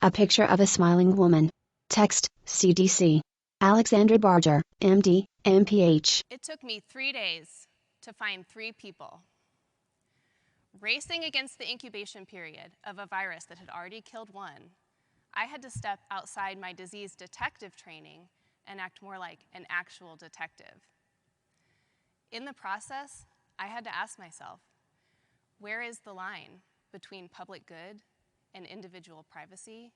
A picture of a smiling woman. Text, CDC. Alex Barger, MD, MPH. It took me 3 days to find 3 people racing against the incubation period of a virus that had already killed 1. I had to step outside my disease detective training and act more like an actual detective. In the process, I had to ask myself, where is the line between public good and individual privacy,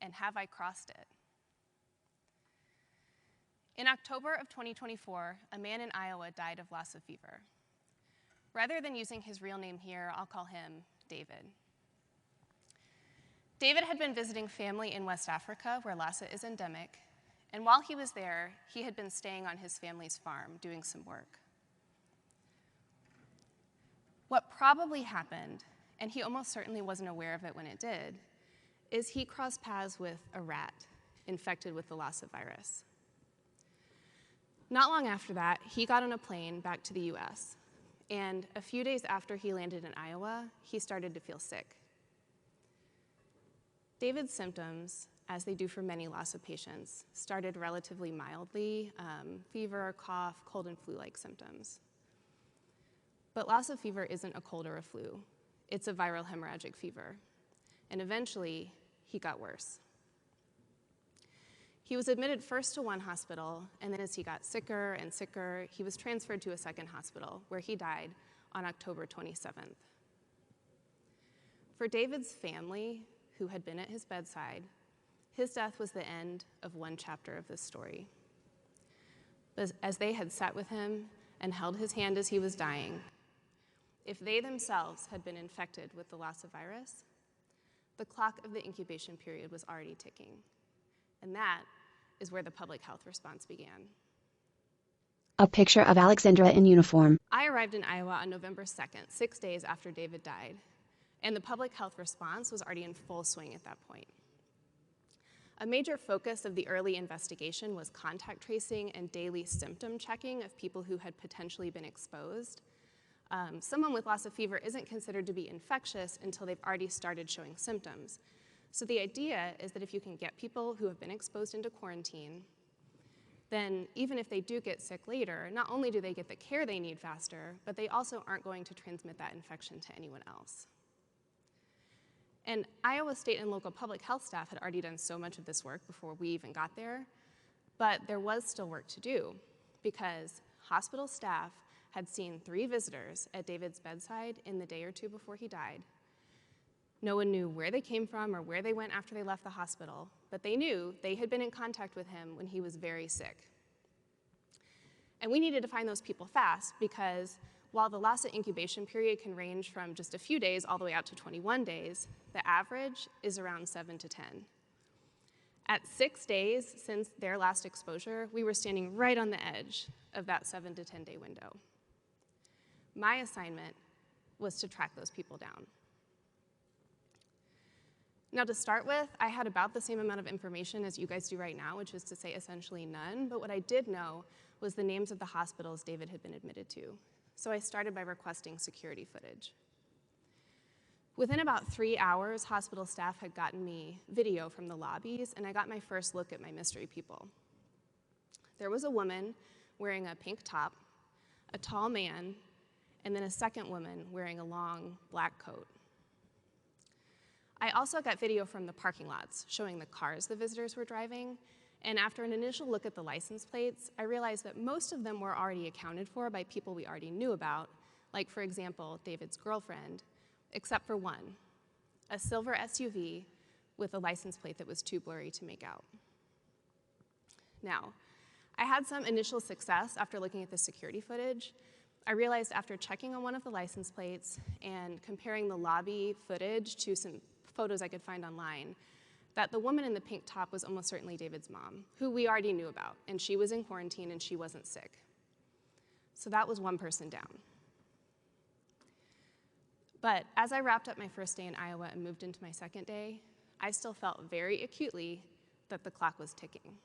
and have I crossed it? In October of 2024, a man in Iowa died of Lassa fever. Rather than using his real name here, I'll call him David. David had been visiting family in West Africa, where Lassa is endemic, and while he was there, he had been staying on his family's farm doing some work. What probably happened, and he almost certainly wasn't aware of it when it did, is he crossed paths with a rat infected with the Lassa virus. Not long after that, he got on a plane back to the US, and a few days after he landed in Iowa, he started to feel sick. David's symptoms, as they do for many Lassa patients, started relatively mildly, fever, cough, cold and flu-like symptoms. But Lassa fever isn't a cold or a flu. It's a viral hemorrhagic fever. And eventually, he got worse. He was admitted first to one hospital, and then as he got sicker and sicker, he was transferred to a second hospital, where he died on October 27th. For David's family, who had been at his bedside, his death was the end of one chapter of this story. As they had sat with him and held his hand as he was dying, if they themselves had been infected with the Lassa virus, the clock of the incubation period was already ticking. And that is where the public health response began. A picture of Alexandra in uniform. I arrived in Iowa on November 2nd, 6 days after David died, and the public health response was already in full swing at that point. A major focus of the early investigation was contact tracing and daily symptom checking of people who had potentially been exposed. Someone with Lassa fever isn't considered to be infectious until they've already started showing symptoms. So the idea is that if you can get people who have been exposed into quarantine, then even if they do get sick later, not only do they get the care they need faster, but they also aren't going to transmit that infection to anyone else. And Iowa state and local public health staff had already done so much of this work before we even got there, but there was still work to do because hospital staff had seen 3 visitors at David's bedside in the day or 2 before he died. No one knew where they came from or where they went after they left the hospital, but they knew they had been in contact with him when he was very sick. And we needed to find those people fast because while the Lassa incubation period can range from just a few days all the way out to 21 days, the average is around 7 to 10. At 6 days since their last exposure, we were standing right on the edge of that 7 to 10 day window. My assignment was to track those people down. Now to start with, I had about the same amount of information as you guys do right now, which is to say essentially none, but what I did know was the names of the hospitals David had been admitted to. So I started by requesting security footage. Within about 3 hours, hospital staff had gotten me video from the lobbies, and I got my first look at my mystery people. There was a woman wearing a pink top, a tall man, and then a second woman wearing a long black coat. I also got video from the parking lots showing the cars the visitors were driving, and after an initial look at the license plates, I realized that most of them were already accounted for by people we already knew about, like, for example, David's girlfriend, except for one, a silver SUV with a license plate that was too blurry to make out. Now, I had some initial success after looking at the security footage. I realized after checking on one of the license plates and comparing the lobby footage to some photos I could find online, that the woman in the pink top was almost certainly David's mom, who we already knew about, and she was in quarantine and she wasn't sick. So that was one person down. But as I wrapped up my first day in Iowa and moved into my second day, I still felt very acutely that the clock was ticking.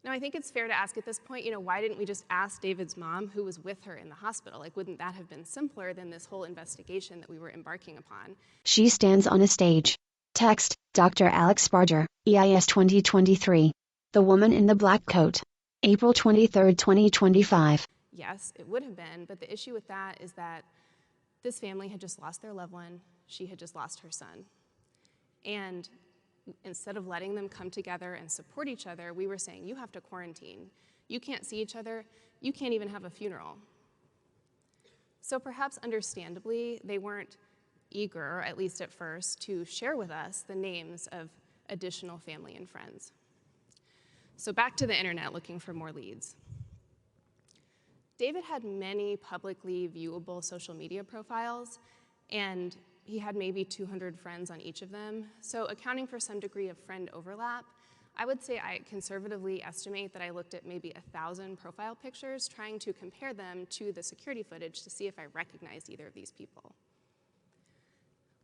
Now, I think it's fair to ask at this point, why didn't we just ask David's mom, who was with her in the hospital? Like, wouldn't that have been simpler than this whole investigation that we were embarking upon? She stands on a stage. Text, Dr. Alex Barger, EIS 2023. The woman in the black coat. April 23, 2025. Yes, it would have been, but the issue with that is that this family had just lost their loved one. She had just lost her son. And instead of letting them come together and support each other, we were saying, you have to quarantine. You can't see each other. You can't even have a funeral. So perhaps understandably, they weren't eager, at least at first, to share with us the names of additional family and friends. So back to the internet looking for more leads. David had many publicly viewable social media profiles, and he had maybe 200 friends on each of them. So accounting for some degree of friend overlap, I would say I conservatively estimate that I looked at maybe 1,000 profile pictures, trying to compare them to the security footage to see if I recognized either of these people.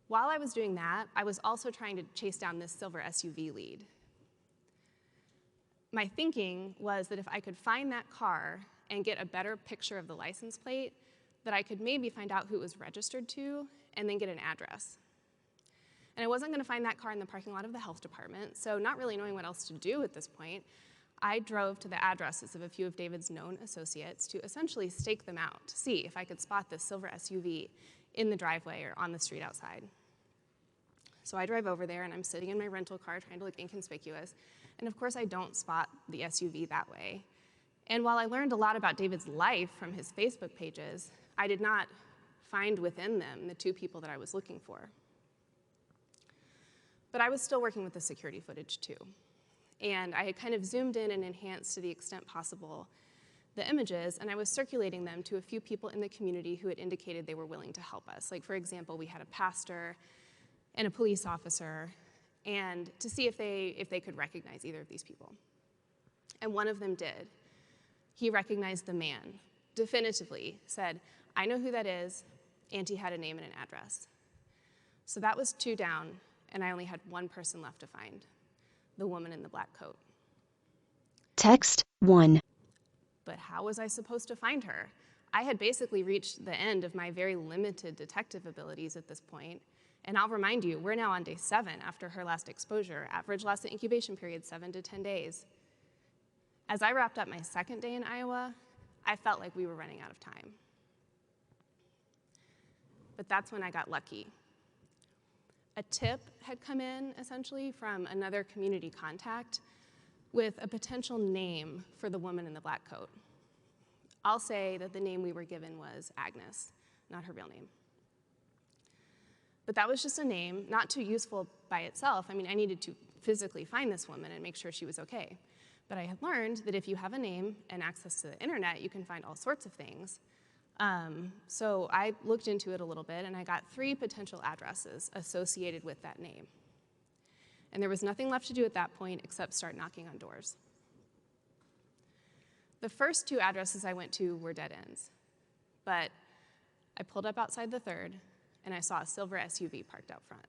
While I was doing that, I was also trying to chase down this silver SUV lead. My thinking was that if I could find that car and get a better picture of the license plate, that I could maybe find out who it was registered to and then get an address. And I wasn't going to find that car in the parking lot of the health department, so not really knowing what else to do at this point, I drove to the addresses of a few of David's known associates to essentially stake them out to see if I could spot this silver SUV in the driveway or on the street outside. So I drive over there, and I'm sitting in my rental car trying to look inconspicuous, and of course I don't spot the SUV that way. And while I learned a lot about David's life from his Facebook pages, I did not find within them the two people that I was looking for. But I was still working with the security footage too. And I had kind of zoomed in and enhanced to the extent possible the images, and I was circulating them to a few people in the community who had indicated they were willing to help us. Like, for example, we had a pastor and a police officer, and to see if they could recognize either of these people. And one of them did. He recognized the man, definitively said, I know who that is, and he had a name and an address. So that was 2 down, and I only had one person left to find, the woman in the black coat. Text 1. But how was I supposed to find her? I had basically reached the end of my very limited detective abilities at this point, and I'll remind you, we're now on day 7 after her last exposure. Average lasting incubation period, 7 to 10 days. As I wrapped up my 2nd day in Iowa, I felt like we were running out of time. But that's when I got lucky. A tip had come in, essentially, from another community contact with a potential name for the woman in the black coat. I'll say that the name we were given was Agnes, not her real name. But that was just a name, not too useful by itself. I mean, I needed to physically find this woman and make sure she was okay. But I had learned that if you have a name and access to the internet, you can find all sorts of things. So I looked into it a little bit, and I got 3 potential addresses associated with that name. And there was nothing left to do at that point except start knocking on doors. The first 2 addresses I went to were dead ends, but I pulled up outside the 3rd, and I saw a silver SUV parked out front.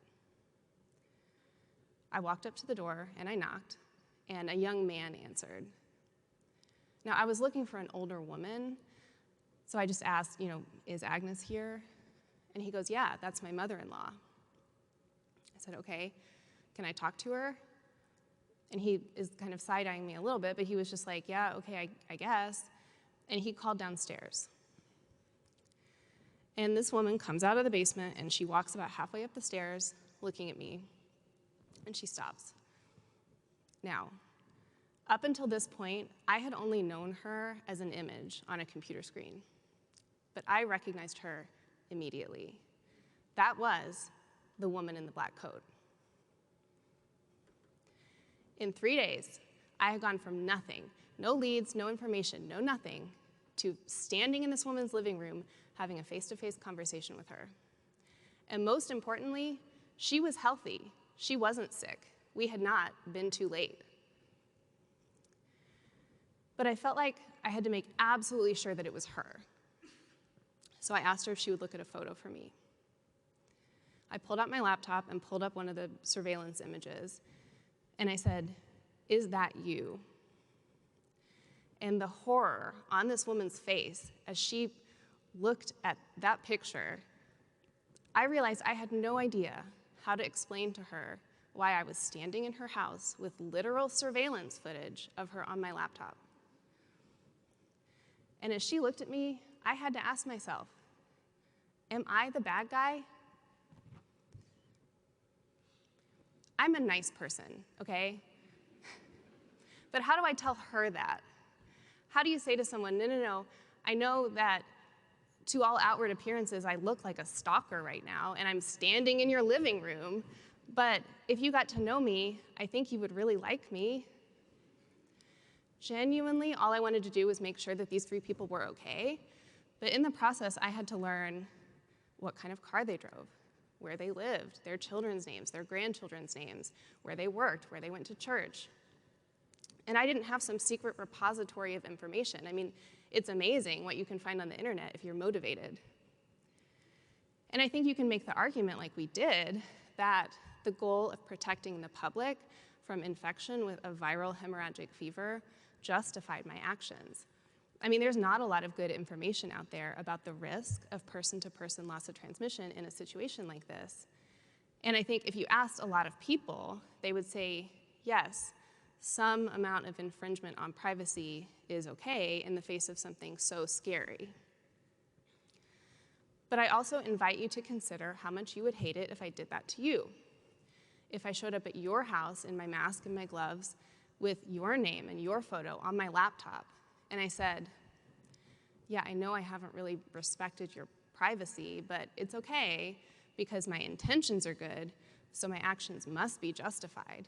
I walked up to the door, and I knocked, and a young man answered. Now, I was looking for an older woman, so I just asked, is Agnes here? And he goes, yeah, that's my mother-in-law. I said, okay, can I talk to her? And he is kind of side-eyeing me a little bit, but he was just like, yeah, okay, I guess. And he called downstairs. And this woman comes out of the basement, and she walks about halfway up the stairs, looking at me, and she stops. Now, up until this point, I had only known her as an image on a computer screen, but I recognized her immediately. That was the woman in the black coat. In 3 days, I had gone from nothing, no leads, no information, no nothing, to standing in this woman's living room, having a face-to-face conversation with her. And most importantly, she was healthy. She wasn't sick. We had not been too late. But I felt like I had to make absolutely sure that it was her. So I asked her if she would look at a photo for me. I pulled out my laptop and pulled up one of the surveillance images, and I said, is that you? And the horror on this woman's face as she looked at that picture, I realized I had no idea how to explain to her why I was standing in her house with literal surveillance footage of her on my laptop. And as she looked at me, I had to ask myself, am I the bad guy? I'm a nice person, okay? But how do I tell her that? How do you say to someone, no, I know that to all outward appearances, I look like a stalker right now, and I'm standing in your living room, but if you got to know me, I think you would really like me. Genuinely, all I wanted to do was make sure that these 3 people were okay, but in the process, I had to learn what kind of car they drove, where they lived, their children's names, their grandchildren's names, where they worked, where they went to church. And I didn't have some secret repository of information. I mean, it's amazing what you can find on the internet if you're motivated. And I think you can make the argument, like we did, that the goal of protecting the public from infection with a viral hemorrhagic fever justified my actions. I mean, there's not a lot of good information out there about the risk of person-to-person loss of transmission in a situation like this. And I think if you asked a lot of people, they would say, yes, some amount of infringement on privacy is okay in the face of something so scary. But I also invite you to consider how much you would hate it if I did that to you. If I showed up at your house in my mask and my gloves with your name and your photo on my laptop, and I said, yeah, I know I haven't really respected your privacy, but it's okay because my intentions are good, so my actions must be justified.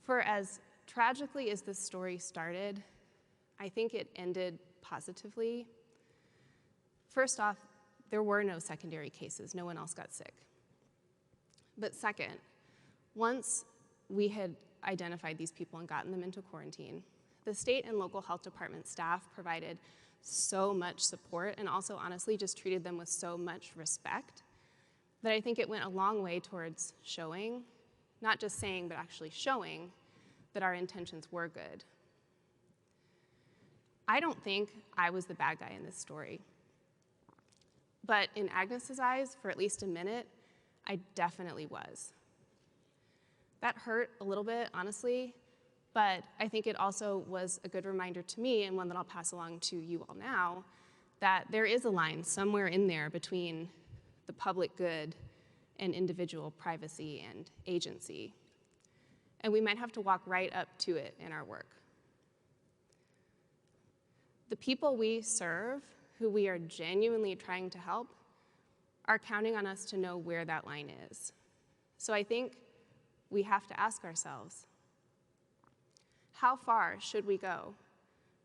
For as tragically as this story started, I think it ended positively. First off, there were no secondary cases. No one else got sick. But second, once we had identified these people and gotten them into quarantine, the state and local health department staff provided so much support and also honestly just treated them with so much respect that I think it went a long way towards showing, not just saying, but actually showing that our intentions were good. I don't think I was the bad guy in this story. But in Agnes's eyes, for at least a minute, I definitely was. That hurt a little bit, honestly, but I think it also was a good reminder to me, and one that I'll pass along to you all now, that there is a line somewhere in there between the public good and individual privacy and agency. And we might have to walk right up to it in our work. The people we serve, who we are genuinely trying to help, are counting on us to know where that line is. So I think we have to ask ourselves, how far should we go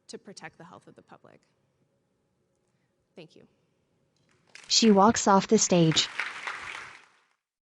to protect the health of the public? Thank you. She walks off the stage.